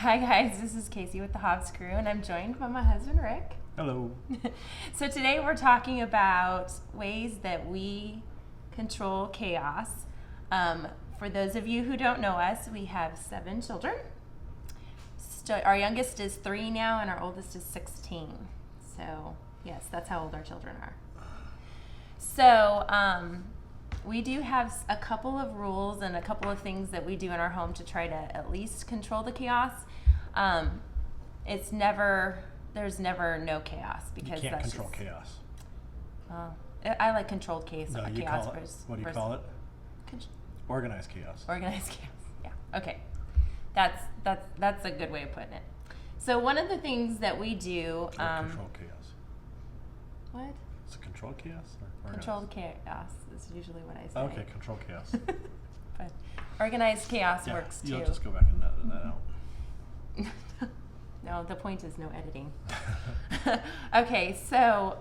Hi guys, this is Casey with the Hobbs Crew, and I'm joined by my husband Rick. Hello. So today we're talking about ways that we control chaos. For those of you who don't know us, we have 7 children. Our youngest is 3 now, and our oldest is 16. So yes, that's how old our children are. So we do have a couple of rules and a couple of things that we do in our home to try to at least control the chaos. There's never no chaos because You can't that's control just, chaos. I like controlled chaos. No, you chaos call it, what do you call it? Organized chaos. Organized chaos. Yeah. Okay. That's a good way of putting it. So one of the things that we do. Control chaos. What? Is it controlled chaos or organized? Controlled chaos is usually what I say. Okay, controlled chaos. But organized chaos works too. You'll just go back and edit that out. No, the point is no editing. Okay, so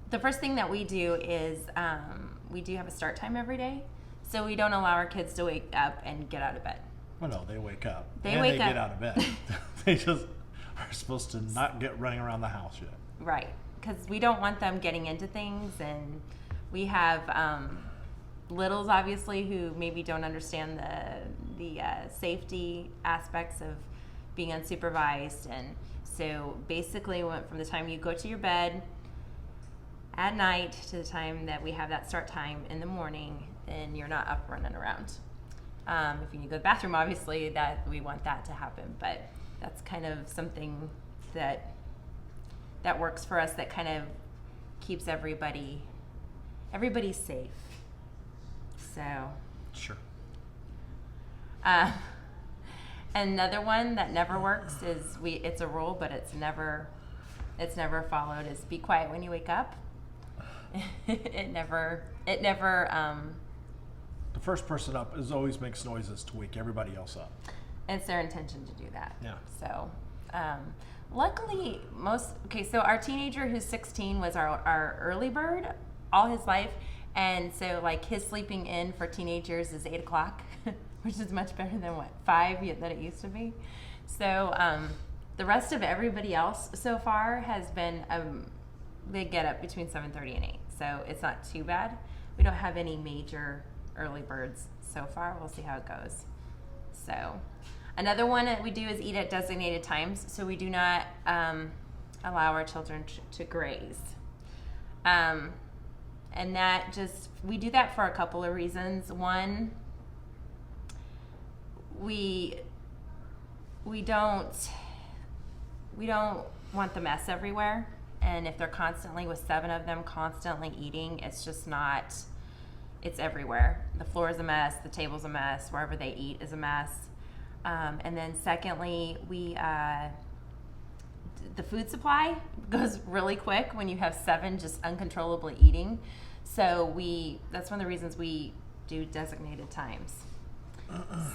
the first thing that we do is we do have a start time every day. So we don't allow our kids to wake up and get out of bed. Well, no, they wake up. They get out of bed. They just are supposed to not get running around the house yet. Right, because we don't want them getting into things, and we have littles, obviously, who maybe don't understand the safety aspects of being unsupervised. And so basically from the time you go to your bed at night to the time that we have that start time in the morning, then you're not up running around. If you need to go to the bathroom, obviously that we want that to happen, but that's kind of something that works for us, that kind of keeps everybody safe. So Sure. Another one that never works is it's a rule, but it's never followed, is be quiet when you wake up. It never The first person up always makes noises to wake everybody else up. it's their intention to do that. Yeah. So luckily so our teenager who's 16 was our early bird all his life, and so like his sleeping in for teenagers is 8 o'clock, which is much better than 5 that it used to be. So the rest of everybody else so far has been they get up between 7:30 and 8, so it's not too bad. We don't have any major early birds so far. We'll see how it goes. So another one that we do is eat at designated times. So we do not allow our children to graze. And that we do that for a couple of reasons. One, we don't want the mess everywhere. And if they're constantly, with 7 of them constantly eating, it's everywhere. The floor is a mess, the table's a mess, wherever they eat is a mess. And then secondly, the food supply goes really quick when you have 7 just uncontrollably eating. So that's one of the reasons we do designated times.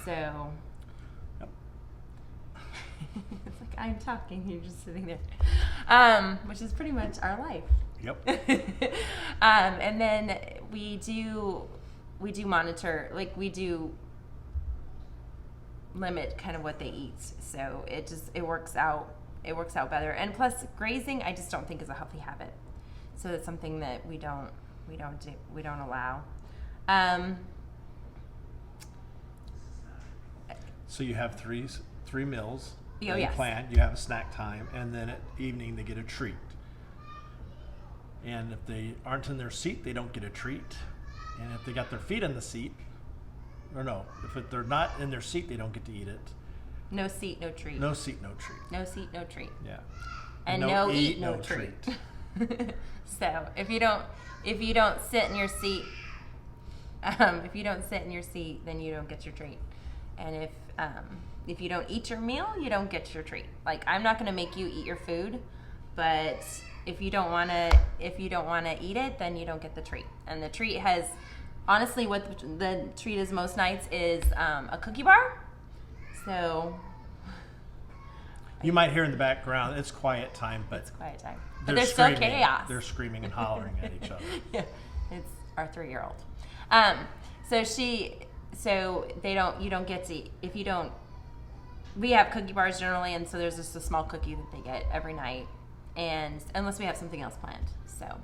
So it's like I'm talking, you're just sitting there, which is pretty much our life. Yep. And then we do monitor, like we do limit kind of what they eat, so it works out better. And plus, grazing I just don't think is a healthy habit, so it's something that we don't allow. So you have three meals. Oh, that you yes. plan. You have a snack time, and then at evening they get a treat. And if they aren't in their seat, they don't get a treat. And if they got their feet in the seat, if they're not in their seat, they don't get to eat it. No seat, no treat. No seat, no treat. No seat, no treat. Yeah. And no eat, no treat. So if you don't sit in your seat, then you don't get your treat. And if you don't eat your meal, you don't get your treat. Like, I'm not going to make you eat your food, but if you don't want to eat it, then you don't get the treat. And the treat has, honestly, what the treat is most nights is a cookie bar. So you might hear in the background, it's quiet time, but it's quiet time. But there's still chaos. They're screaming and hollering at each other. Yeah, it's our 3-year-old. So they don't. You don't get to, if you don't we have cookie bars generally, and so there's just a small cookie that they get every night, and unless we have something else planned. So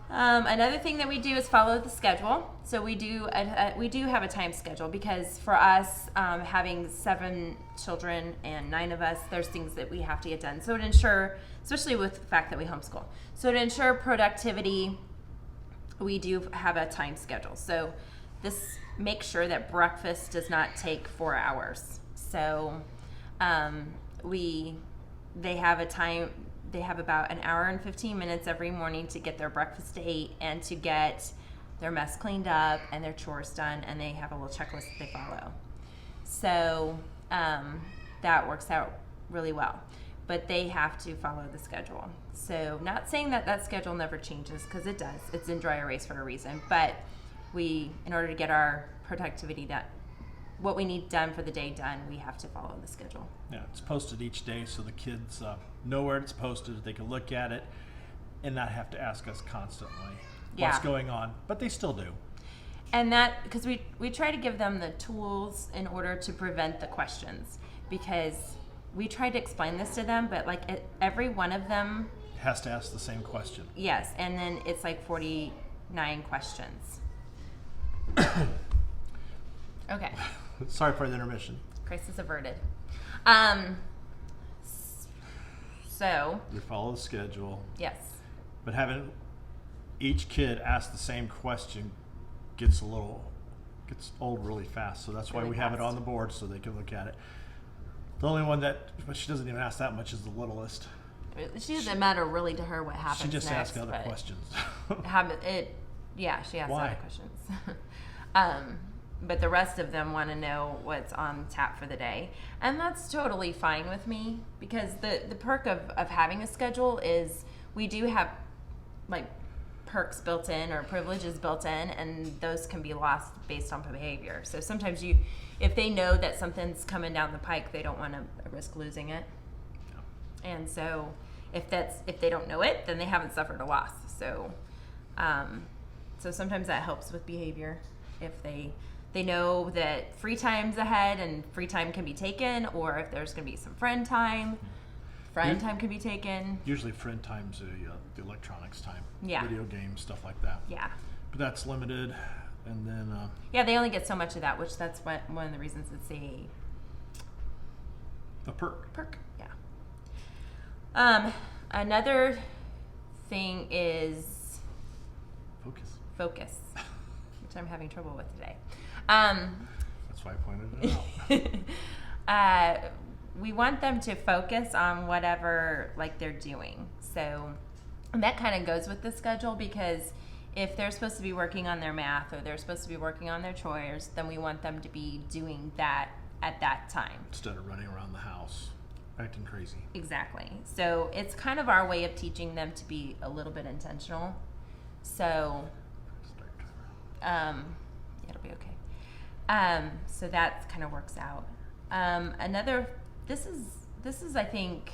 another thing that we do is follow the schedule. So we do have a time schedule, because for us, having 7 children and 9 of us, there's things that we have to get done. So to ensure, especially with the fact that we homeschool, so to ensure productivity, we do have a time schedule. So this makes sure that breakfast does not take 4 hours. So they have a time. They have about an hour and 15 minutes every morning to get their breakfast ate and to get their mess cleaned up and their chores done, and they have a little checklist that they follow. So that works out really well. But they have to follow the schedule. So not saying that that schedule never changes, because it does. It's in dry erase for a reason. But in order to get our productivity done, what we need done for the day done, we have to follow the schedule. Yeah, it's posted each day, so the kids know where it's posted. They can look at it and not have to ask us constantly what's going on. But they still do. And that, because we try to give them the tools in order to prevent the questions, because we tried to explain this to them, but every one of them has to ask the same question. Yes, and then it's like 49 questions. Okay. Sorry for the intermission. Crisis averted. So. We follow the schedule. Yes. But having each kid ask the same question gets old really fast. So that's why we have it on the board so they can look at it. The only one but she doesn't even ask that much, is the littlest. She doesn't matter really to her what happens. She just next, asks other questions. She asks Why? other questions. But the rest of them want to know what's on tap for the day. And that's totally fine with me, because the perk of having a schedule is we do have perks built in or privileges built in, and those can be lost based on behavior. So sometimes if they know that something's coming down the pike, they don't want to risk losing it. Yeah. And so if they don't know it, then they haven't suffered a loss. So so sometimes that helps with behavior. If they know that free time's ahead and free time can be taken, or if there's going to be some friend time time can be taken. Usually friend time's the electronics time. Yeah. Video games, stuff like that. Yeah. But that's limited. And then... they only get so much of that, which that's one of the reasons it's a perk. Perk, yeah. Another thing is... Focus. Which I'm having trouble with today. That's why I pointed it out. We want them to focus on whatever they're doing. So that kind of goes with the schedule, because if they're supposed to be working on their math or they're supposed to be working on their chores, then we want them to be doing that at that time. Instead of running around the house, acting crazy. Exactly. So it's kind of our way of teaching them to be a little bit intentional. So, it'll be okay. So that kind of works out. This is I think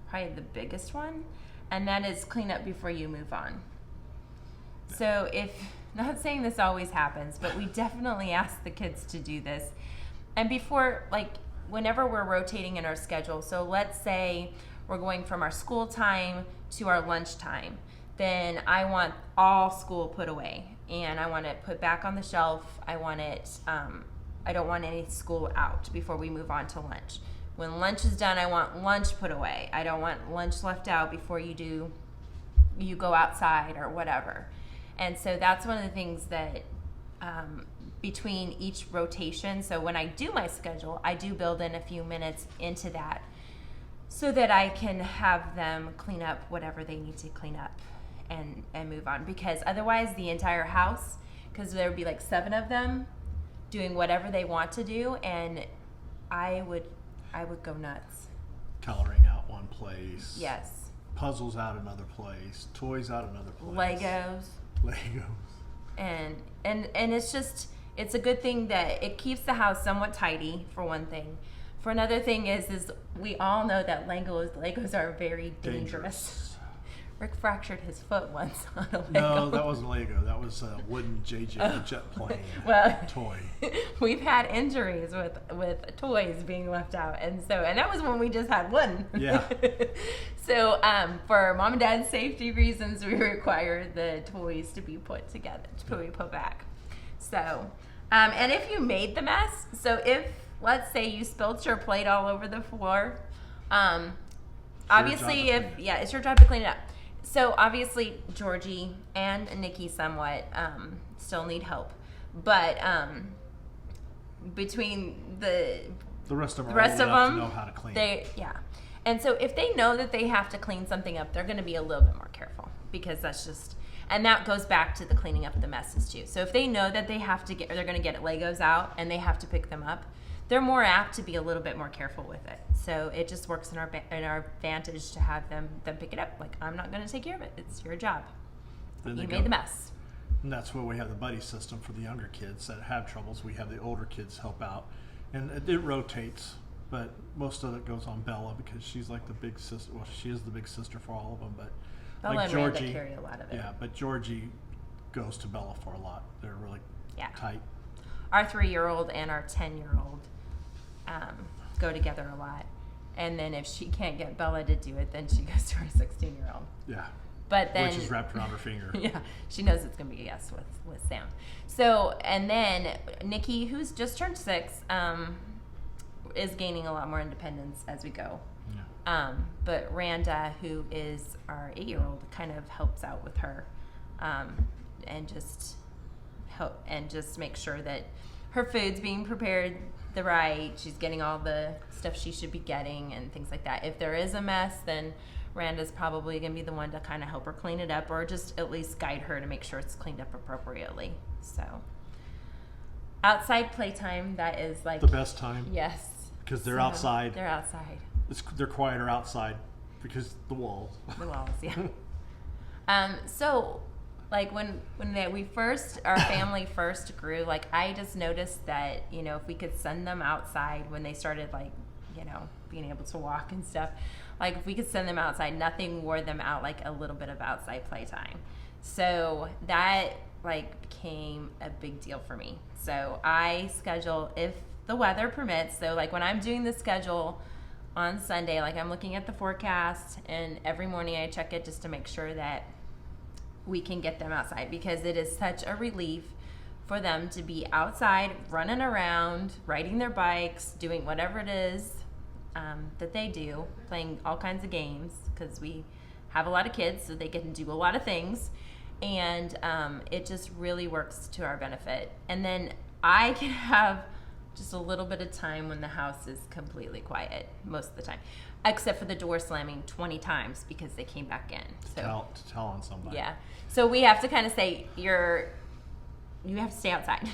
probably the biggest one, and that is clean up before you move on. So not saying this always happens, but we definitely ask the kids to do this. And before, whenever we're rotating in our schedule, so let's say we're going from our school time to our lunch time, then I want all school put away, and I want it put back on the shelf. I want it, I don't want any school out before we move on to lunch. When lunch is done, I want lunch put away. I don't want lunch left out before you go outside or whatever. And so that's one of the things that between each rotation, so when I do my schedule, I do build in a few minutes into that so that I can have them clean up whatever they need to clean up and move on. Because otherwise the entire house, because there would be 7 of them doing whatever they want to do, and I would go nuts. Coloring out one place. Yes. Puzzles out another place. Toys out another place. Legos. And it's a good thing that it keeps the house somewhat tidy, for one thing. For another thing is we all know that Legos are very dangerous. Rick fractured his foot once on a Lego. No, that wasn't Lego. That was a wooden JJ jet plane toy. We've had injuries with toys being left out, and that was when we just had one. Yeah. So for mom and dad's safety reasons, we require the toys to be put together, to be put back. So, and if you made the mess, so if let's say you spilled your plate all over the floor, obviously it's your job to clean it up. So obviously Georgie and Nikki somewhat still need help, but between the rest of them have to know how to clean. And so if they know that they have to clean something up, they're going to be a little bit more careful, because that's just, and that goes back to the cleaning up the messes too. So if they know that they have to get, or they're going to get Legos out and they have to pick them up, they're more apt to be a little bit more careful with it. So it just works in our advantage to have them pick it up. Like, I'm not going to take care of it. It's your job. You made the mess. And that's where we have the buddy system for the younger kids that have troubles. We have the older kids help out, and it rotates. But most of it goes on Bella, because she's like the big sister. Well, she is the big sister for all of them. But Bella like and Georgie, Randa carry a lot of it. Yeah, but Georgie goes to Bella for a lot. They're really tight. Our 3-year-old and our 10-year-old go together a lot. And then if she can't get Bella to do it, then she goes to her 16-year-old. Yeah. But then, which is wrapped around her finger. Yeah, she knows it's going to be a yes with Sam. So, and then Nikki, who's just turned 6, is gaining a lot more independence as we go. Yeah. But Randa, who is our 8-year-old, kind of helps out with her, and just make sure that her food's being prepared she's getting all the stuff she should be getting and things like that. If there is a mess, then Randa's probably going to be the one to kind of help her clean it up, or just at least guide her to make sure it's cleaned up appropriately. So outside playtime, that is like the best time. Yes. Because they're outside. They're outside. They're quieter outside because the walls. The walls, yeah. So like when our family first grew, like I just noticed that, if we could send them outside when they started, like, being able to walk and stuff, like if we could send them outside, nothing wore them out like a little bit of outside playtime. So that like became a big deal for me. So I schedule, if the weather permits, so like when I'm doing the schedule on Sunday, like I'm looking at the forecast, and every morning I check it just to make sure that we can get them outside, because it is such a relief for them to be outside, running around, riding their bikes, doing whatever it is that they do, playing all kinds of games, because we have a lot of kids, so they can do a lot of things, and it just really works to our benefit. And then I can have just a little bit of time when the house is completely quiet most of the time, except for the door slamming 20 times because they came back in. So to tell on somebody. Yeah. So we have to kind of say, you have to stay outside.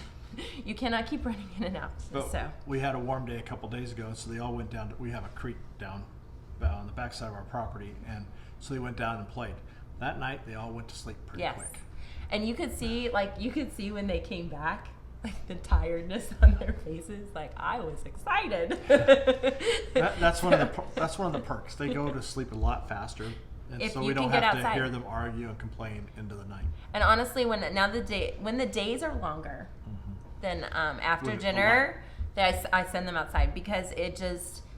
You cannot keep running in and out. But so we had a warm day a couple days ago, so they all went down. We have a creek down on the backside of our property, and so they went down and played. That night, they all went to sleep pretty quick. And you could see when they came back, like the tiredness on their faces. Like, I was excited. That's one of the perks. They go to sleep a lot faster, and so we don't have to hear them argue and complain into the night. And honestly, when the days are longer, then after dinner, I send them outside, because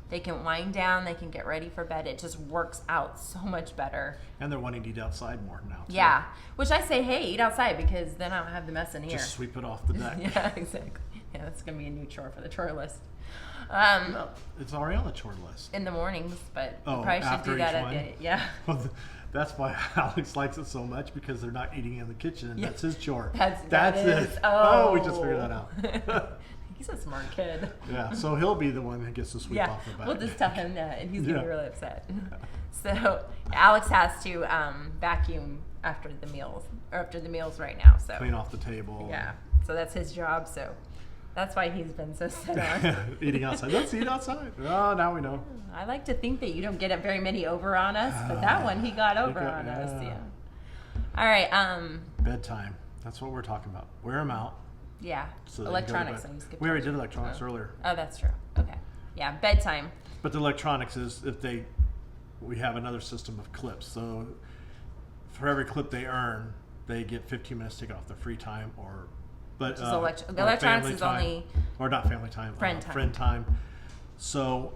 they can wind down, they can get ready for bed. It just works out so much better. And they're wanting to eat outside more now, too. Yeah, which I say, hey, eat outside, because then I don't have the mess in here. Just sweep it off the deck. Yeah, exactly. Yeah, that's going to be a new chore for the chore list. No, it's already on the chore list. In the mornings, but you probably should do that at the, yeah. Well, that's why Alex likes it so much, because they're not eating in the kitchen, and that's his chore. That's it. Oh, we just figured that out. He's a smart kid. Yeah, so he'll be the one that gets to sweep off the back. We'll just tell him that, and he's going to be really upset. So Alex has to vacuum after the meals right now. So clean off the table. Yeah, so that's his job. So that's why he's been so set on. Eating outside. Let's eat outside. Oh, now we know. I like to think that you don't get very many over on us, but that one he got over on us. Yeah. All right. Bedtime. That's what we're talking about. Wear them out. Yeah. So electronics. We already did electronics earlier. Oh, that's true. Okay. Yeah, bedtime. But the electronics is we have another system of clips. So for every clip they earn, they get 15 minutes taken off their free time, but Just or electronics family is time, only or not family time, friend time. So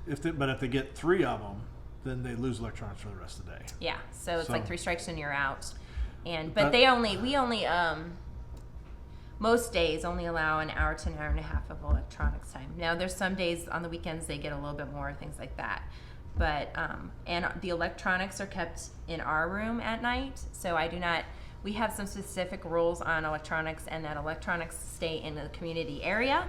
if they get 3 of them, then they lose electronics for the rest of the day. Yeah, so it's like 3 strikes and you're out. And but we only most days only allow an hour to an hour and a half of electronics time. Now there's some days on the weekends they get a little bit more, things like that. But and the electronics are kept in our room at night, so we have some specific rules on electronics, and that electronics stay in the community area.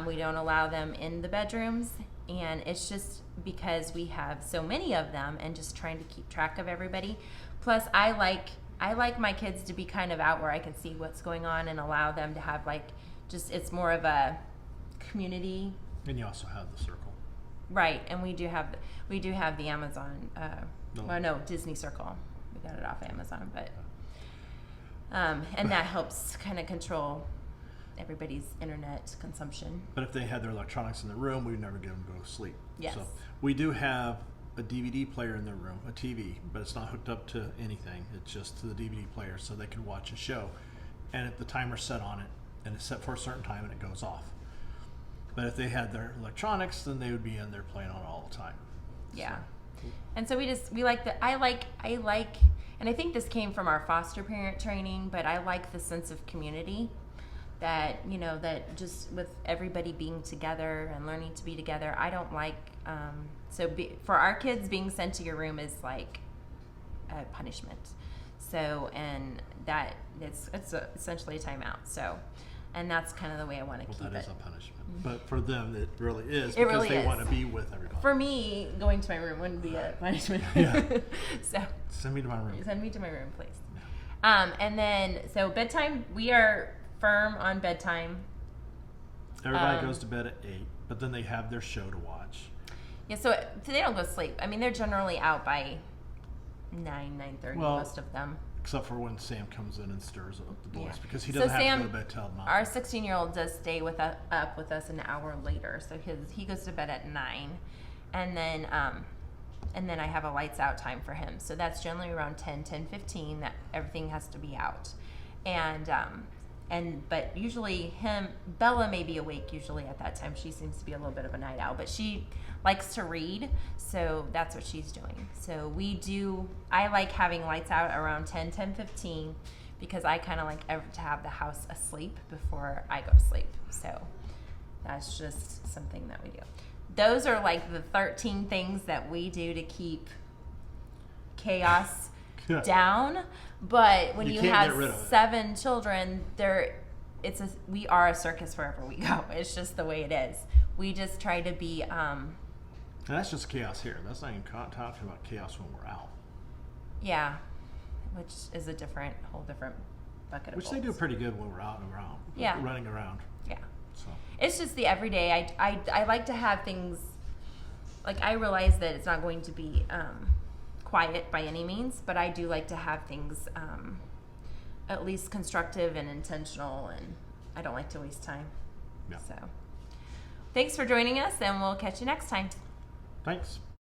We don't allow them in the bedrooms, and it's just because we have so many of them and just trying to keep track of everybody. Plus, I like my kids to be kind of out where I can see what's going on and allow them to have it's more of a community. And you also have the circle. Right, and we do have the Amazon, Disney Circle. We got it off Amazon, but and that helps kind of control everybody's internet consumption. But if they had their electronics in the room, we would never get them to go to sleep. Yes. So we do have a DVD player in their room, a TV, but it's not hooked up to anything. It's just to the DVD player, so they can watch a show. And if the timer's set on it, and it's set for a certain time, and it goes off. But if they had their electronics, then they would be in there playing on it all the time. Yeah. So. And so we like the I like and I think this came from our foster parent training, but I like the sense of community that, that just with everybody being together and learning to be together. I don't like for our kids, being sent to your room is like a punishment. So, and that it's essentially a timeout. So, and that's kind of the way I want to keep it. That is a punishment. But for them, it really is, it because really they is. Want to be with everybody. For me, going to my room wouldn't be a punishment. Yeah. So send me to my room. Send me to my room, please. Yeah. And then, so bedtime, we are firm on bedtime. Everybody goes to bed at 8, but then they have their show to watch. Yeah, so they don't go to sleep. I mean, they're generally out by 9:30, most of them. Except for when Sam comes in and stirs up the boys, because he doesn't have to go to bed till 9. Our 16-year-old does stay up with us an hour later, so he goes to bed at 9, and then I have a lights out time for him. So that's generally around 10:15 that everything has to be out, but usually Bella may be awake usually at that time. She seems to be a little bit of a night owl, but she likes to read, so that's what she's doing. So I like having lights out around 10:15 because I kind of like to have the house asleep before I go to sleep. So that's just something that we do. Those are like the 13 things that we do to keep chaos down. But when you have 7 children, we are a circus wherever we go. It's just the way it is. We just try to be. And that's just chaos here. That's not even talking about chaos when we're out. Yeah, which is a whole different bucket of Which they do pretty good when we're out and around. Yeah. Running around. Yeah. So it's just the everyday. I like to have things. Like, I realize that it's not going to be quiet by any means, but I do like to have things at least constructive and intentional, and I don't like to waste time. Yeah. So thanks for joining us, and we'll catch you next time. Thanks.